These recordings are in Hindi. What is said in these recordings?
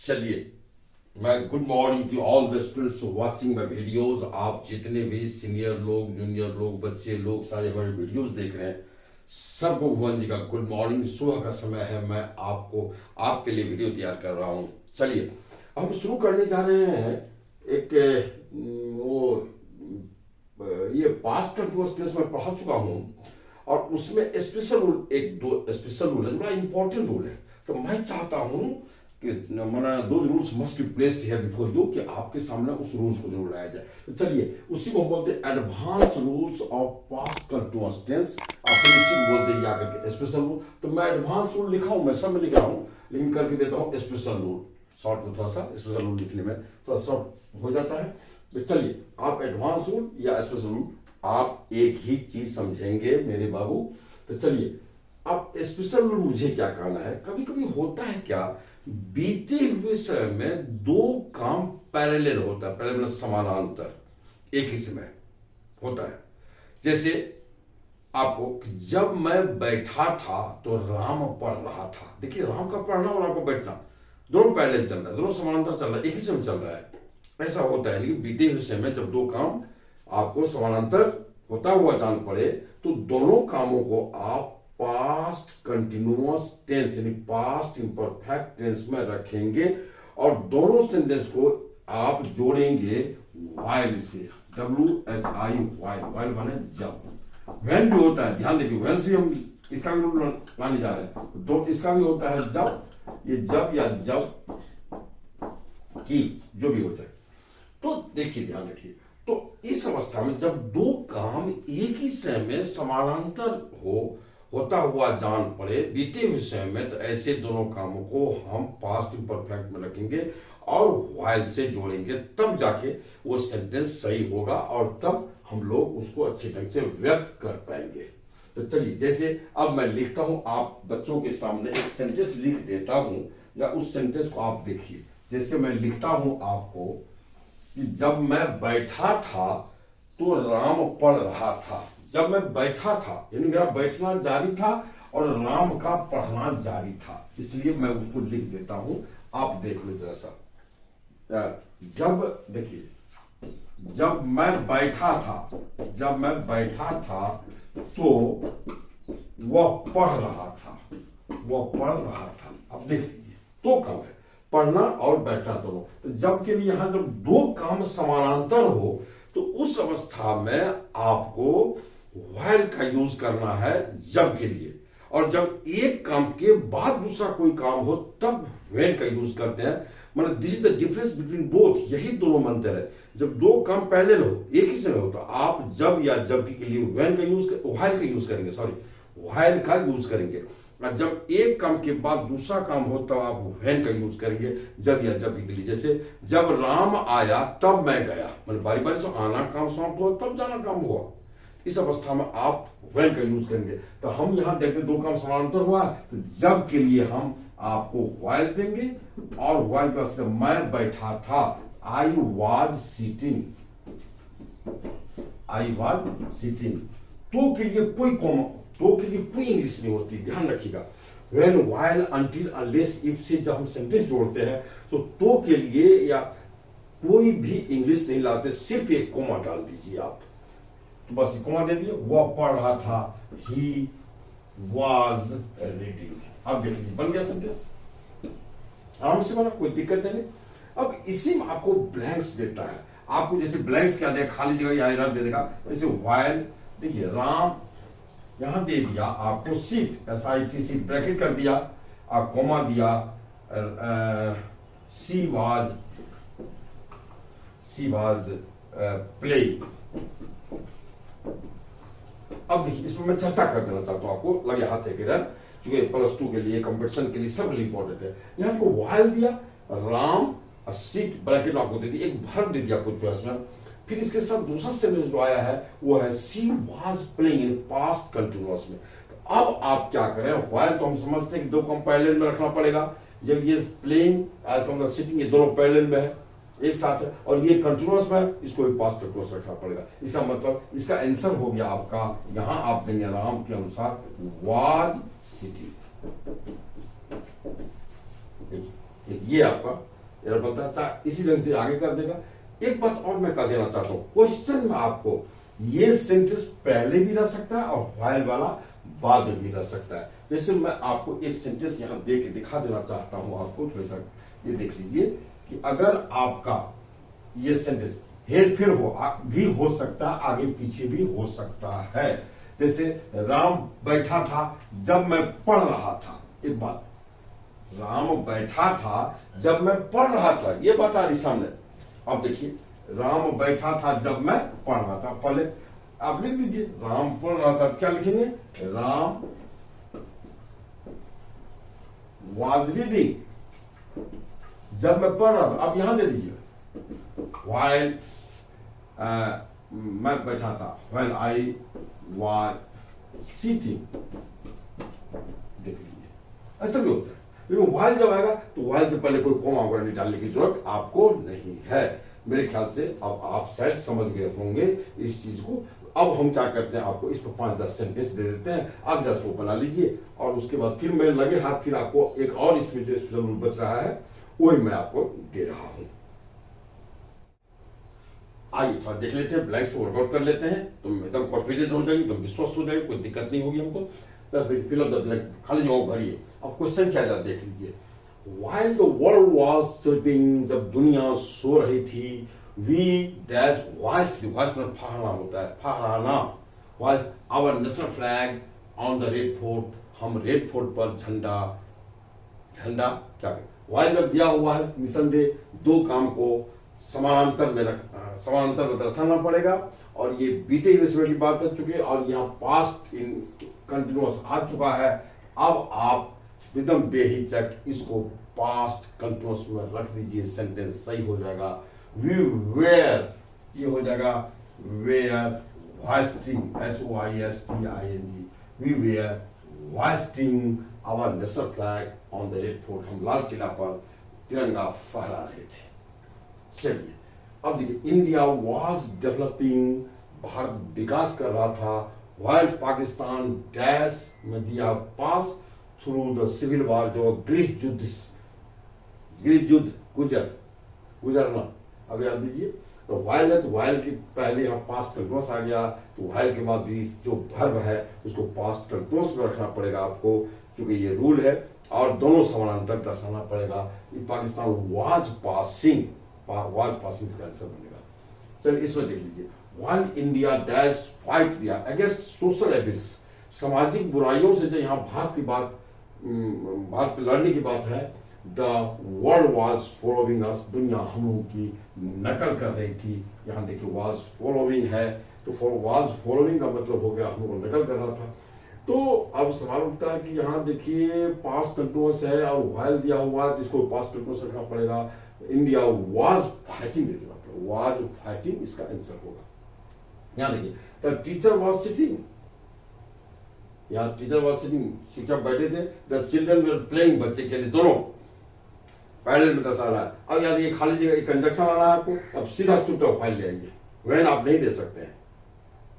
चलिए, मैं good morning to all the students watching my videos. आप जितने भी सीनियर लोग, जूनियर लोग, बच्चे लोग सारे हमारे वीडियोस देख रहे हैं, सबको भुवन जी का गुड मॉर्निंग। सुबह का समय है, मैं आपके लिए वीडियो तैयार कर रहा हूँ। चलिए, हम शुरू करने जा रहे हैं। एक ये पास्ट कंटिन्यूअस टेंस में पढ़ा चुका हूँ और उसमें स्पेशल रूल, एक दो स्पेशल रूल है, बड़ा इंपॉर्टेंट रूल है। तो मैं चाहता हूँ कि those rules must be placed here before you, कि आपके सामने उस रूल्स को जरूर लाया जाए। तो चलिए, उसी को हम बोलते हैं advance rules of past continuous tense. आप इसी को बोलते हैं या करके स्पेशल रूल। तो मैं एडवांस रूल लिखा हूं, मैं सब में लिख रहा हूं, लेकिन करके देता हूं स्पेशल रूल। शॉर्ट में थोड़ा सा स्पेशल रूल लिखने में थोड़ा शॉर्ट हो जाता है। तो चलिए, आप एडवांस रूल या स्पेशल रूल, आप एक ही चीज समझेंगे मेरे बाबू। तो चलिए, अब स्पेशल रूल मुझे क्या कहना है, कभी कभी होता है क्या, बीते हुए समय में दो काम पैरेलल होता है, पैरेलल समानांतर एक ही समय होता है। जैसे आपको, जब मैं बैठा था तो राम पढ़ रहा था। देखिए, राम का पढ़ना और आपको बैठना दोनों पैरेलल चल रहा है, दोनों समानांतर चल रहा है, एक ही समय चल रहा है। ऐसा होता है। लेकिन बीते हुए समय में जब दो काम आपको समानांतर होता हुआ जान पड़े, तो दोनों कामों को आप पास्ट कंटिन्यूअस टेंस यानी पास्ट इम्परफेक्ट टेंस में रखेंगे और दोनों सेंटेंस को आप जोड़ेंगे व्हाइल से। WHI व्हाइल, व्हाइल माने जब। व्हेन भी होता है, ध्यान देखिए, व्हेन से हम इसका भी रूल लाने जा रहे हैं। तो इसका भी होता है जब, ये जब या जब की जो भी हो जाए। तो देखिए, ध्यान रखिए, तो इस अवस्था में जब दो काम एक ही समय में समानांतर होता हुआ जान पड़े बीते हुए समय में, तो ऐसे दोनों कामों को हम पास्ट इम्परफेक्ट में रखेंगे और व्हाइल से जोड़ेंगे, तब जाके वो सेंटेंस सही होगा और तब हम लोग उसको अच्छे ढंग से व्यक्त कर पाएंगे। तो चलिए, जैसे अब मैं लिखता हूं, आप बच्चों के सामने एक सेंटेंस लिख देता हूं, या उस सेंटेंस को आप देखिए। जैसे मैं लिखता हूं आपको कि जब मैं बैठा था तो राम पढ़ रहा था। जब मैं बैठा था यानी मेरा बैठना जारी था और राम का पढ़ना जारी था, इसलिए मैं उसको लिख देता हूं। आप देख लो जरा सा। जब देखिए, जब मैं बैठा था तो वह पढ़ रहा था, अब देख लीजिए, दो काम है, पढ़ना और बैठना दोनों। तो जब के लिए यहां जब दो काम समानांतर हो, तो उस अवस्था में आपको व्हाइल का यूज करना है जब के लिए, और जब एक काम के बाद दूसरा कोई काम हो तब व्हेन का यूज करते हैं। मतलब this is the difference between both, यही दोनों मंत्र है। जब दो काम पैरेलल हो, एक ही समय हो, तो आप जब या जब के लिए व्हाइल का यूज करेंगे, व्हाइल का यूज करेंगे। और जब एक काम के बाद दूसरा काम हो तब आप व्हेन का यूज करेंगे जब या जब के लिए। जैसे जब राम आया तब मैं गया, मतलब बारी बारी से आना काम समाप्त हुआ तब जाना काम हुआ। इस अवस्था में आप व्हेन का यूज करेंगे। तो हम यहां देखते दो काम समानांतर हुआ, तो जब के लिए हम आपको व्हाइल देंगे और व्हाइल प्लस मैं बैठा था, आई वॉज सिटिंग, तो के लिए कोई कॉमा, तो के लिए कोई इंग्लिश नहीं होती, ध्यान रखिएगा। When, while, until, unless, if से जब हम सेंटेंस जोड़ते हैं तो के लिए या कोई भी इंग्लिश नहीं लाते, सिर्फ एक कॉमा डाल दीजिए आप। तो बस कॉमा दे दिए, वह पढ़ रहा था, ही वॉज रीडिंग। अब देख लीजिए, बन गया सेंटेंस, आराम से बना, कोई दिक्कत नहीं। अब इसी में आपको ब्लैंक्स देता है। आपको जैसे ब्लैंक्स क्या देगा, खाली जगह या एरर दे देगा। जैसे व्हाइल, देखिए राम यहां दे दिया आपको, सीट, SIT सीट, ब्रैकेट कर दिया, आप कॉमा दिया, सी वाज प्लेइंग। अब देखिए, इसमें मैं चर्चा कर देना चाहता हूं, आपको लगे हाथ है किधर, चूंकि +2 के लिए, कंपटीशन के लिए सब इंपॉर्टेंट है। यहां को व्हाइल दिया, राम, सीट, ब्रैकेट आपको दे दी, एक वर्ब दे दिया आपको चॉइस में। फिर इसके साथ दूसरा सेंटेंस जो आया है वो है she was playing in past continuous में। तो अब आप क्या करें, व्हाइल तो हम समझते हैं कि दो काम पैरेलल में रखना पड़ेगा। जब ये प्लेइंग एज कम सिटिंग, ये दोनों पैरेलल में है, एक साथ है, और ये कंटिन्यूअस में, इसको भी पास्ट कंटिन्यूअस रखना पड़ेगा। इसका मतलब इसका आंसर हो गया आपका, यहां आप देंगे राम के अनुसार वाज सिटिंग। ये आपका एरर बनता है, इसी ढंग से आगे कर देगा। एक बात और मैं कह देना चाहता हूं, क्वेश्चन में आपको ये सेंटेंस पहले भी रह सकता है और व्हाइल वाला बाद में भी रह सकता है। जैसे मैं आपको एक सेंटेंस यहां दे के दिखा देना चाहता हूं आपको, थोड़ा सा ये देख लीजिए कि अगर आपका ये सेंटेंस हेर फेर भी हो सकता है, आगे पीछे भी हो सकता है। जैसे राम बैठा था जब मैं पढ़ रहा था, एक बात, राम बैठा था जब मैं पढ़ रहा था, ये बात आ रही सामने। अब देखिए, राम बैठा था जब मैं पढ़ रहा था, पहले आप लिख दीजिए राम पढ़ रहा था, क्या लिखेंगे, राम वाज रीडिंग जब मैं पढ़ रहा था। अब यहां दे दीजिए व्हाइल मैं बैठा था, व्हेन आई वाज सीटिंग, देख लीजिए ऐसा भी होता है। लेकिन व्हाइल जब आएगा तो व्हाइल से पहले कोई कॉमा वगैरह नहीं डालने की जरूरत आपको नहीं है। मेरे ख्याल से अब आप शायद समझ गए होंगे इस चीज को। अब हम क्या करते हैं, आपको इस पर 5-10 सेंटेंस दे देते हैं, आप जरा वो बना लीजिए और उसके बाद फिर मैं लगे हाथ फिर आपको एक और इसमें जो स्पेशल रूल बच रहा है वही मैं आपको दे रहा हूं। आइए थोड़ा देख लेते हैं, ब्लैंक्स को वर्कआउट कर लेते हैं, तुम एकदम कॉन्फिडेंट हो जाएंगे, तुम विश्वास हो जाएंगे, कोई दिक्कत नहीं होगी हमको। बस फिल द ब्लैंक, खाली जगह भरिए। अब क्वेश्चन क्या जरा देख लीजिए। While the world was sleeping, जब दुनिया सो रही थी, we dash wisely, wise में फहराना होता है, फहराना, was our national flag on the red fort, हम रेड फोर्ट पर झंडा क्या करें, while जब दिया हुआ है निसंदेह दो काम को समानांतर में दर्शाना पड़ेगा। और ये बीते हुए समय की बात कर चुके और यहाँ पास्ट इन कंटिन्यूअस आ चुका है। अब आप एकदम बेहिचक इसको पास्ट कंटिन्यूअस में रख दीजिए, सेंटेंस सही हो जाएगा। वी वेयर, ये हो जाएगा were hoisting, HOISTING, we were hoisting our national flag on the Red Fort, हम लाल किला पर तिरंगा फहरा रहे थे। चलिए अब देखिए, इंडिया वाज डेवलपिंग, भारत विकास कर रहा था, व्हाइल पाकिस्तान डैश में दिया pass through the civil war, जो गृह युद्ध गुजरना। अब याद दीजिए, तो व्हाइल है तो व्हाइल की पहले यहाँ पास्ट कंटिन्यूअस आ गया, तो व्हाइल के बाद भी जो वर्ब है उसको पास्ट कंटिन्यूअस में रखना पड़ेगा आपको, क्योंकि ये रूल है, और दोनों समानांतर दर्शाना पड़ेगा। पाकिस्तान वाज पासिंग इसका आंसर बनेगा। चलिए इसमें देख लीजिए, व्हाइल इंडिया डैश फाइट दिया अगेंस्ट सोशल एबिल्स, सामाजिक बुराइयों से जो यहाँ भारत लड़ने की बात है। The world was following us, दुनिया हम लोगों की नकल कर रही थी। यहाँ देखिए वॉज फॉलोइंग है, तो वॉज फॉलोइंग का मतलब हो गया हम लोग को नकल कर रहा था। तो अब सवाल उठता है कि यहाँ देखिए पास्ट कंटिन्यूअस है और व्हाइल दिया हुआ है, जिसको पास्ट कंटिन्यूअस रखना पड़ेगा। इंडिया वाज फाइटिंग दे देना पड़ेगा, वाज फाइटिंग इसका आंसर होगा। यहाँ देखिए, द टीचर वाज सिटिंग, यहाँ टीचर वाज सिटिंग, शिक्षक बैठे थे। द चिल्ड्रन वर प्लेइंग, बच्चे खेले, दोनों पैरेलल में दर्शा रहा है। अब यहाँ देखिए खाली जगह कंजक्शन आ रहा है आपको, अब सीधा चुपचाप व्हाइल ले आइए, व्हेन आप नहीं दे सकते हैं,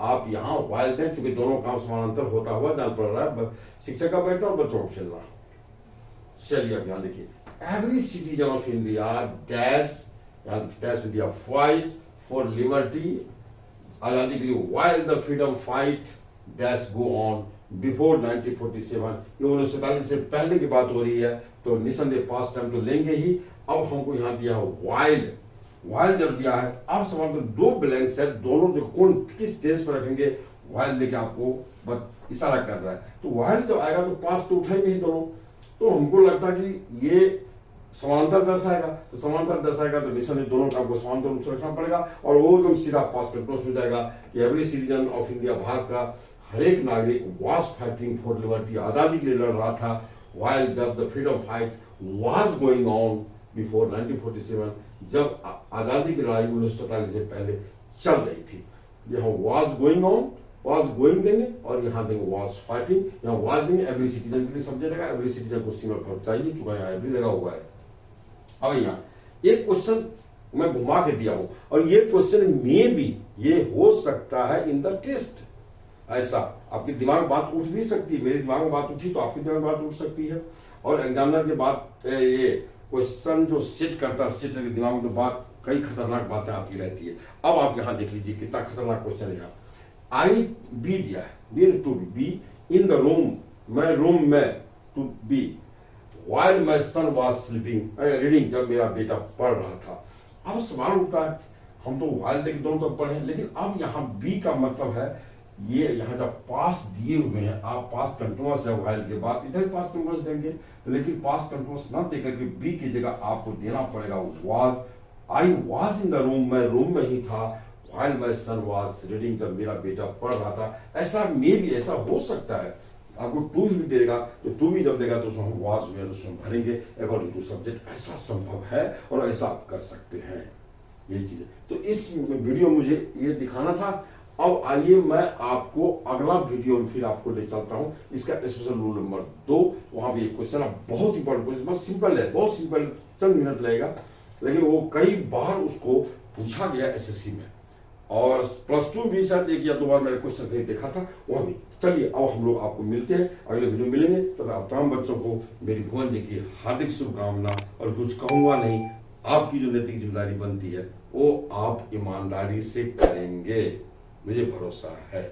आप यहाँ व्हाइल दें, चूंकि दोनों काम समानांतर होता हुआ जान पड़ रहा है, शिक्षक का बैठना और बच्चों को खेलना। चलिए अब यहाँ देखिए, every citizen of India dash, dash में दिया फाइट फॉर लिबर्टी, आजादी के लिए, while the freedom fight dash go on before 1947, ये 1947 से पहले की बात हो रही है, तो निसंदेह पास्ट टाइम तो लेंगे ही। अब हमको यहाँ दिया व्हाइल जब दिया है, आप सवाल में दो ब्लैंक्स है, दोनों जो कौन किस स्टेज पर रखेंगे, व्हाइल लेके आपको बस इशारा कर रहा है। तो व्हाइल जब आएगा तो पास्ट तो उठाएंगे ही दोनों, तो हमको लगता है कि ये समांतर दर्शाएगा, तो समांतर दर्शाएगा तो निसंदेह दोनों का आपको समांतर रूप से रखना पड़ेगा, और वो एकदम सीधा पास्ट कंटिन्यूअस में जाएगा कि every citizen of India, Bharat का हर एक नागरिक वाज फाइटिंग फॉर लिबर्टी, आजादी के लिए लड़ रहा था, व्हाइल जब the freedom fight was going on before 1947, जब आजादी की लड़ाई 1947 से पहले चल रही थी। यहाँ was going on, was going देंगे और यहाँ देंगे वाज फाइटिंग, यहाँ वाज देंगे एवरी सिटीजन के लिए समझेगा, एवरी सिटीजन को सीमा पर चाहिए, चुका यहाँ एवरी लगा हुआ है। अब यहाँ एक क्वेश्चन मैं घुमा के दिया हूं, और ये क्वेश्चन में भी ये हो सकता है इन द टेस्ट, ऐसा आपके दिमाग में बात उठ भी सकती है, मेरे दिमाग में बात उठी तो आपके दिमाग में बात उठ सकती है, और एग्जामिनर के बाद ये क्वेश्चन जो सेट करता है, सेट के दिमाग में तो बात कई खतरनाक बातें आपकी रहती है। अब आप यहाँ देख लीजिए कितना खतरनाक क्वेश्चन है। यहाँ आई बी दिया है, be to be in the room, मैं रूम में, to be while my son was sleeping reading, जब मेरा बेटा पढ़ रहा था। अब सवाल उठता है, हम तो व्हाइल देख दोनों तरफ पढ़े, लेकिन अब यहाँ बी का मतलब है ये यहाँ जब पास दिए हुए हैं, आप पास कंटिन्यूअस है व्हाइल के बाद, इधर पास कंटिन्यूअस देंगे, लेकिन पास कंटिन्यूअस ना देकर के बी की जगह आपको देना पड़ेगा was. I was in the room, मैं रूम में ही था, while my son was reading, जब मेरा बेटा पढ़ रहा था। ऐसा मे भी ऐसा हो सकता है आपको टू भी देगा, तो टू भी जब देगा तो उसमें वाज में उसमें भरेंगे अकॉर्डिंग टू सब्जेक्ट। ऐसा संभव है और ऐसा आप कर सकते हैं, यही चीज है। तो इस वीडियो मुझे ये दिखाना था। अब आइए मैं आपको अगला वीडियो में फिर आपको ले चलता हूं, इसका स्पेशल रूल नंबर 2। वहां भी एक क्वेश्चन है, बहुत इंपॉर्टेंट क्वेश्चन, बहुत सिंपल है, बहुत सिंपल, चंद मिनट लगेगा, लेकिन वो कई बार उसको पूछा गया एसएससी में, और +2 भी शायद 1 या 2 बार मैंने क्वेश्चन कहीं देखा था वह भी। चलिए अब हम लोग आपको मिलते हैं, अगले वीडियो मिलेंगे। तो आप तमाम बच्चों को मेरी भुवन जी की हार्दिक शुभकामना, और कुछ कहूंगा नहीं, आपकी जो नैतिक जिम्मेदारी बनती है वो आप ईमानदारी से करेंगे, मुझे भरोसा है।